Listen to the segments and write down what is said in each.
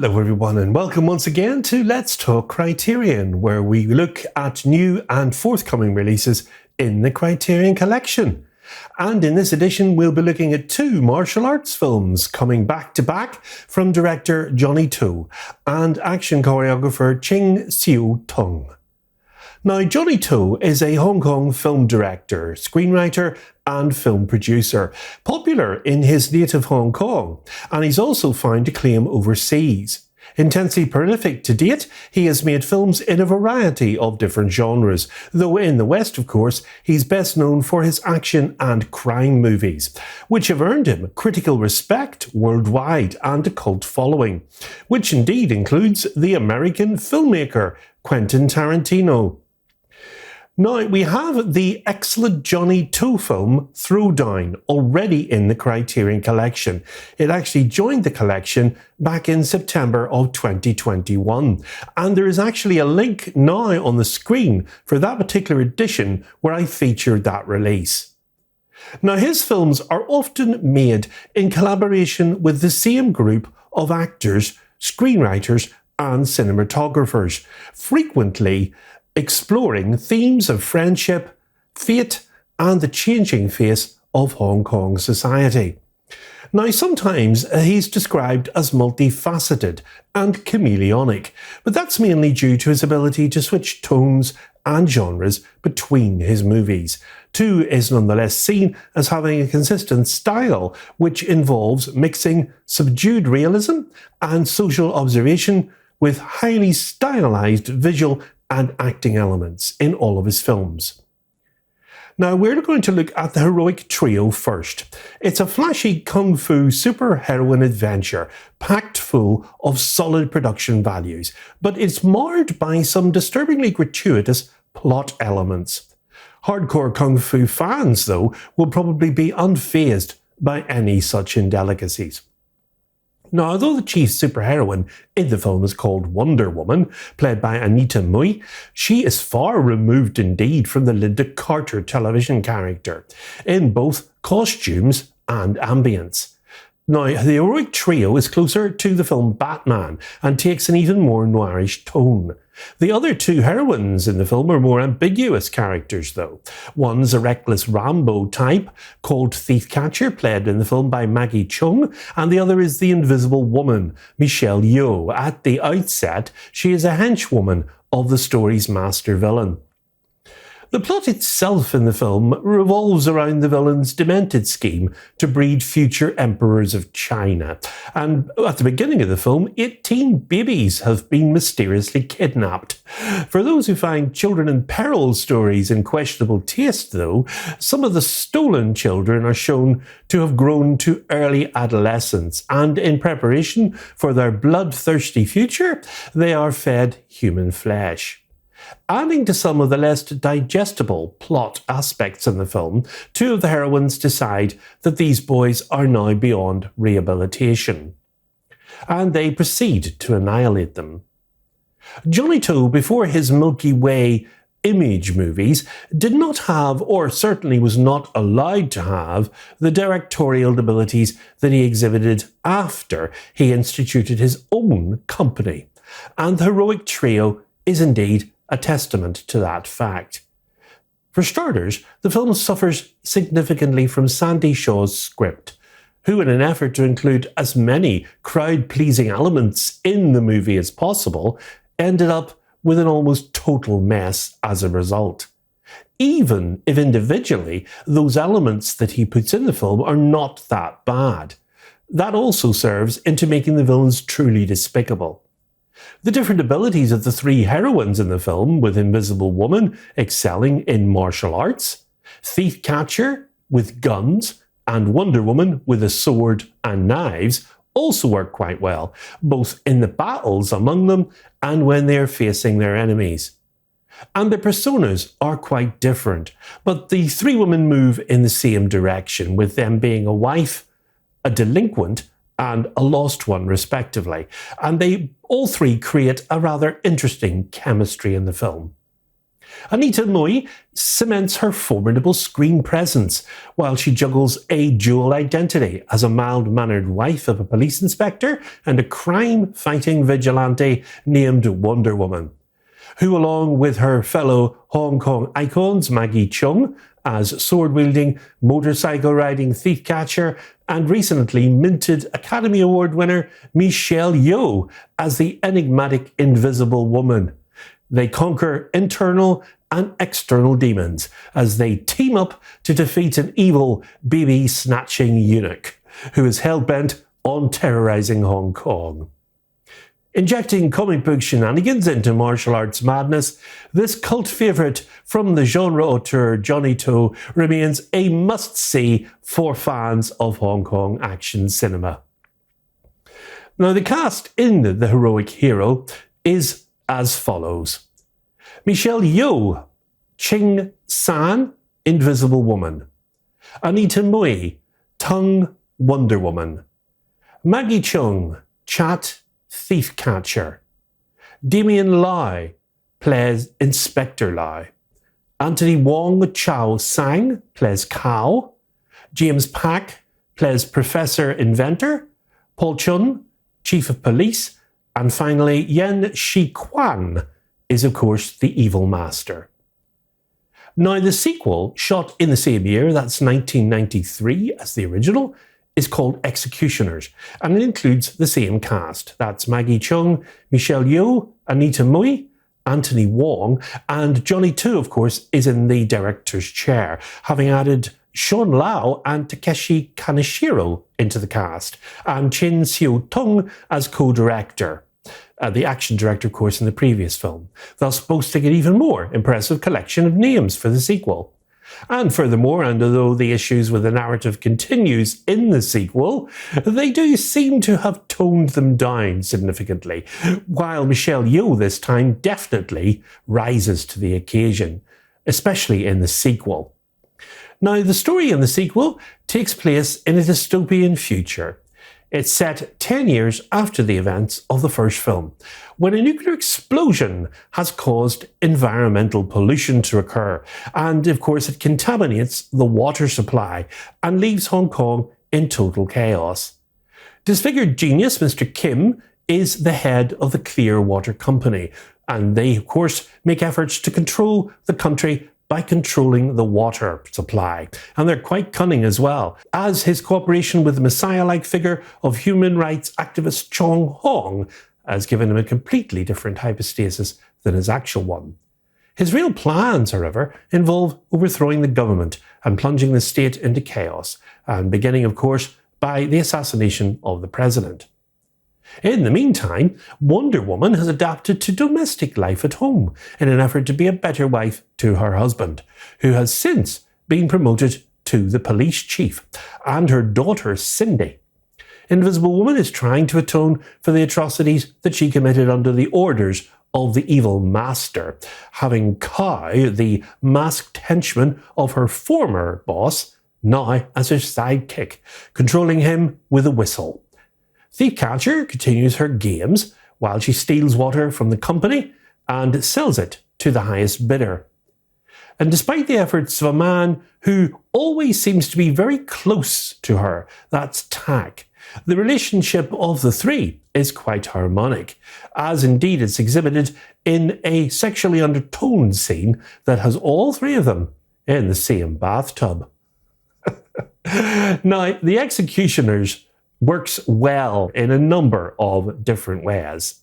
Hello everyone and welcome once again to Let's Talk Criterion, where we look at new and forthcoming releases in the Criterion collection. And in this edition we'll be looking at two martial arts films coming back to back from director Johnny To and action choreographer Ching Siu Tung. Now, Johnny To is a Hong Kong film director, screenwriter and film producer, popular in his native Hong Kong, and he's also found acclaim overseas. Intensely prolific to date, he has made films in a variety of different genres, though in the West, of course, he's best known for his action and crime movies, which have earned him critical respect worldwide and a cult following, which indeed includes the American filmmaker Quentin Tarantino. Now, we have the excellent Johnny To film Throwdown already in the Criterion collection. It actually joined the collection back in September of 2021. And there is actually a link now on the screen for that particular edition where I featured that release. Now, his films are often made in collaboration with the same group of actors, screenwriters, and cinematographers, frequently exploring themes of friendship, fate, and the changing face of Hong Kong society. Now, sometimes he's described as multifaceted and chameleonic, but that's mainly due to his ability to switch tones and genres between his movies. To is nonetheless seen as having a consistent style, which involves mixing subdued realism and social observation with highly stylized visual and acting elements in all of his films. Now, we're going to look at the Heroic Trio first. It's a flashy kung fu superheroine adventure packed full of solid production values, but it's marred by some disturbingly gratuitous plot elements. Hardcore kung fu fans, though, will probably be unfazed by any such indelicacies. Now, although the chief superheroine in the film is called Wonder Woman, played by Anita Mui, she is far removed indeed from the Linda Carter television character, in both costumes and ambience. Now, the Heroic Trio is closer to the film Batman and takes an even more noirish tone. The other two heroines in the film are more ambiguous characters, though. One's a reckless Rambo type called Thief Catcher, played in the film by Maggie Cheung, and the other is the Invisible Woman, Michelle Yeoh. At the outset, she is a henchwoman of the story's master villain. The plot itself in the film revolves around the villain's demented scheme to breed future emperors of China. And at the beginning of the film, 18 babies have been mysteriously kidnapped. For those who find children in peril stories in questionable taste, though, some of the stolen children are shown to have grown to early adolescence, and in preparation for their bloodthirsty future, they are fed human flesh. Adding to some of the less digestible plot aspects in the film, two of the heroines decide that these boys are now beyond rehabilitation, and they proceed to annihilate them. Johnny To, before his Milky Way image movies, did not have, or certainly was not allowed to have, the directorial abilities that he exhibited after he instituted his own company, and the Heroic Trio is indeed a testament to that fact. For starters, the film suffers significantly from Sandy Shaw's script, who, in an effort to include as many crowd-pleasing elements in the movie as possible, ended up with an almost total mess as a result. Even if individually those elements that he puts in the film are not that bad, that also serves into making the villains truly despicable. The different abilities of the three heroines in the film, with Invisible Woman excelling in martial arts, Thief Catcher with guns, and Wonder Woman with a sword and knives, also work quite well, both in the battles among them and when they are facing their enemies. And their personas are quite different, but the three women move in the same direction, with them being a wife, a delinquent, and a lost one, respectively. And they all three create a rather interesting chemistry in the film. Anita Mui cements her formidable screen presence while she juggles a dual identity as a mild-mannered wife of a police inspector and a crime-fighting vigilante named Wonder Woman, who, along with her fellow Hong Kong icons Maggie Cheung as sword-wielding, motorcycle-riding thief-catcher, and recently minted Academy Award winner Michelle Yeoh as the enigmatic Invisible Woman. They conquer internal and external demons as they team up to defeat an evil baby-snatching eunuch who is hell-bent on terrorizing Hong Kong. Injecting comic book shenanigans into martial arts madness, this cult favourite from the genre auteur Johnny To remains a must-see for fans of Hong Kong action cinema. Now, the cast in The Heroic Hero is as follows. Michelle Yeoh, Ching San, Invisible Woman. Anita Mui, Tung, Wonder Woman. Maggie Cheung, Chat, Thief Catcher. Damien Lai plays Inspector Lai. Anthony Wong Chow Sang plays Cow. James Pak plays Professor Inventor. Paul Chun, Chief of Police. And finally, Yen Shi Quan is, of course, the Evil Master. Now, the sequel, shot in the same year, that's 1993 as the original, is called Executioners, and it includes the same cast. That's Maggie Cheung, Michelle Yeoh, Anita Mui, Anthony Wong, and Johnny To, of course, is in the director's chair, having added Sean Lau and Takeshi Kaneshiro into the cast, and Chin Seo Tung as co-director. The action director, of course, in the previous film, thus boasting an even more impressive collection of names for the sequel. And furthermore, and although the issues with the narrative continues in the sequel, they do seem to have toned them down significantly, while Michelle Yeoh this time definitely rises to the occasion, especially in the sequel. Now, the story in the sequel takes place in a dystopian future. It's set 10 years after the events of the first film, when a nuclear explosion has caused environmental pollution to occur, and of course it contaminates the water supply and leaves Hong Kong in total chaos. Disfigured genius Mr. Kim is the head of the Clear Water Company, and they of course make efforts to control the country by controlling the water supply. And they're quite cunning as well, as his cooperation with the messiah-like figure of human rights activist Chong Hong has given him a completely different hypostasis than his actual one. His real plans, however, involve overthrowing the government and plunging the state into chaos, and beginning, of course, by the assassination of the president. In the meantime, Wonder Woman has adapted to domestic life at home in an effort to be a better wife to her husband, who has since been promoted to the police chief, and her daughter Cindy. Invisible Woman is trying to atone for the atrocities that she committed under the orders of the evil master, having Kai, the masked henchman of her former boss, now as her sidekick, controlling him with a whistle. Thief Catcher continues her games while she steals water from the company and sells it to the highest bidder. And despite the efforts of a man who always seems to be very close to her, that's Tak, the relationship of the three is quite harmonic, as indeed it's exhibited in a sexually undertoned scene that has all three of them in the same bathtub. Now, The Executioners works well in a number of different ways.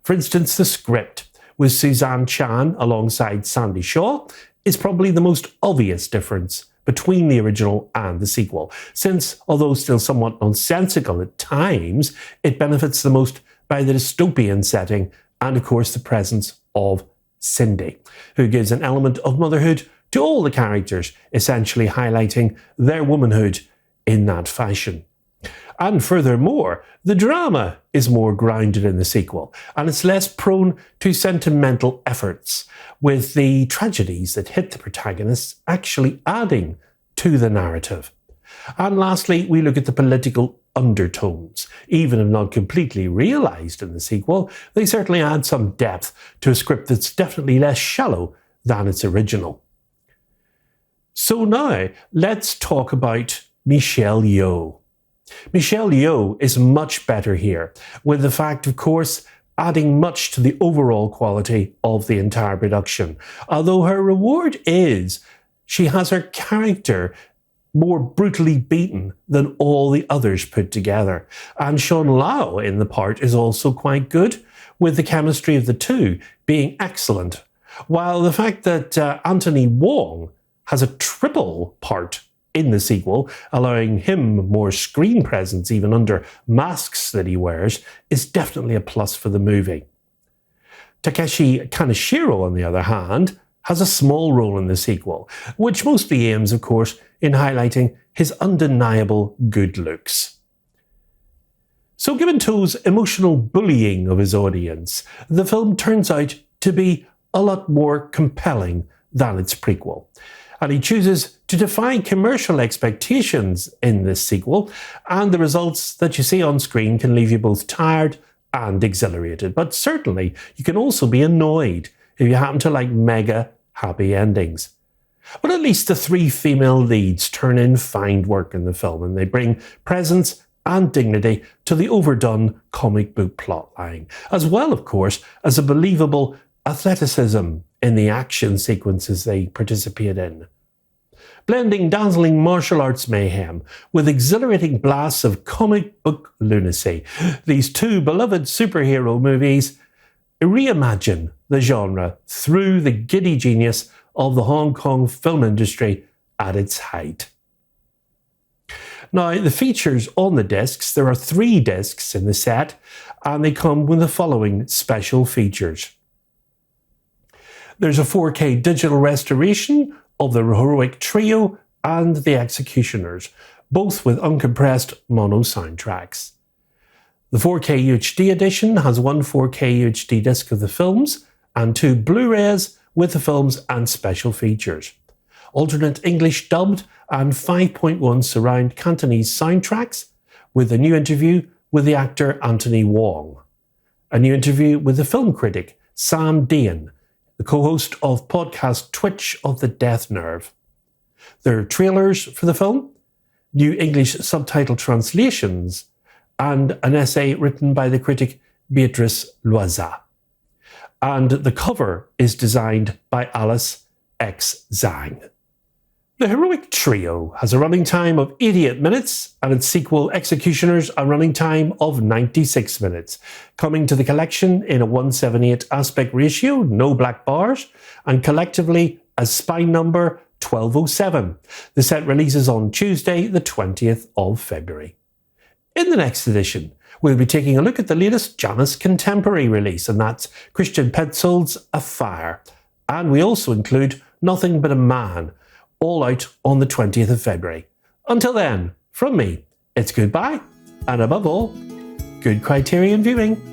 For instance, the script, with Suzanne Chan alongside Sandy Shaw, is probably the most obvious difference between the original and the sequel, since, although still somewhat nonsensical at times, it benefits the most by the dystopian setting and, of course, the presence of Cindy, who gives an element of motherhood to all the characters, essentially highlighting their womanhood in that fashion. And furthermore, the drama is more grounded in the sequel, and it's less prone to sentimental efforts, with the tragedies that hit the protagonists actually adding to the narrative. And lastly, we look at the political undertones. Even if not completely realised in the sequel, they certainly add some depth to a script that's definitely less shallow than its original. So now, let's talk about Michelle Yeoh. Michelle Yeoh is much better here, with the fact, of course, adding much to the overall quality of the entire production. Although her reward is she has her character more brutally beaten than all the others put together. And Sean Lau in the part is also quite good, with the chemistry of the two being excellent. While the fact that Anthony Wong has a triple part in the sequel, allowing him more screen presence even under masks that he wears, is definitely a plus for the movie. Takeshi Kaneshiro, on the other hand, has a small role in the sequel, which mostly aims, of course, in highlighting his undeniable good looks. So given To's emotional bullying of his audience, the film turns out to be a lot more compelling than its prequel. And he chooses to defy commercial expectations in this sequel, and the results that you see on screen can leave you both tired and exhilarated. But certainly, you can also be annoyed if you happen to like mega happy endings. But at least the three female leads turn in fine work in the film, and they bring presence and dignity to the overdone comic book plotline, as well, of course, as a believable athleticism in the action sequences they participate in. Blending dazzling martial arts mayhem with exhilarating blasts of comic book lunacy, these two beloved superhero movies reimagine the genre through the giddy genius of the Hong Kong film industry at its height. Now, the features on the discs, there are 3 discs in the set, and they come with the following special features. There's a 4K digital restoration of the Heroic Trio and the Executioners, both with uncompressed mono soundtracks. The 4K UHD edition has 1 4K UHD disc of the films and 2 Blu-rays with the films and special features. Alternate English dubbed and 5.1 surround Cantonese soundtracks, with a new interview with the actor Anthony Wong. A new interview with the film critic Sam Dean, the co-host of podcast Twitch of the Death Nerve. There are trailers for the film, new English subtitle translations, and an essay written by the critic Beatrice Loiza. And the cover is designed by Alice X. Zhang. The Heroic Trio has a running time of 88 minutes and its sequel Executioners a running time of 96 minutes, coming to the collection in a 1:78 aspect ratio, no black bars, and collectively as spine number 1207. The set releases on Tuesday, the 20th of February. In the next edition, we'll be taking a look at the latest Janus contemporary release, and that's Christian Petzold's A Fire. And we also include Nothing But a Man, all out on the 20th of February. Until then, from me, it's goodbye, and above all, good Criterion viewing.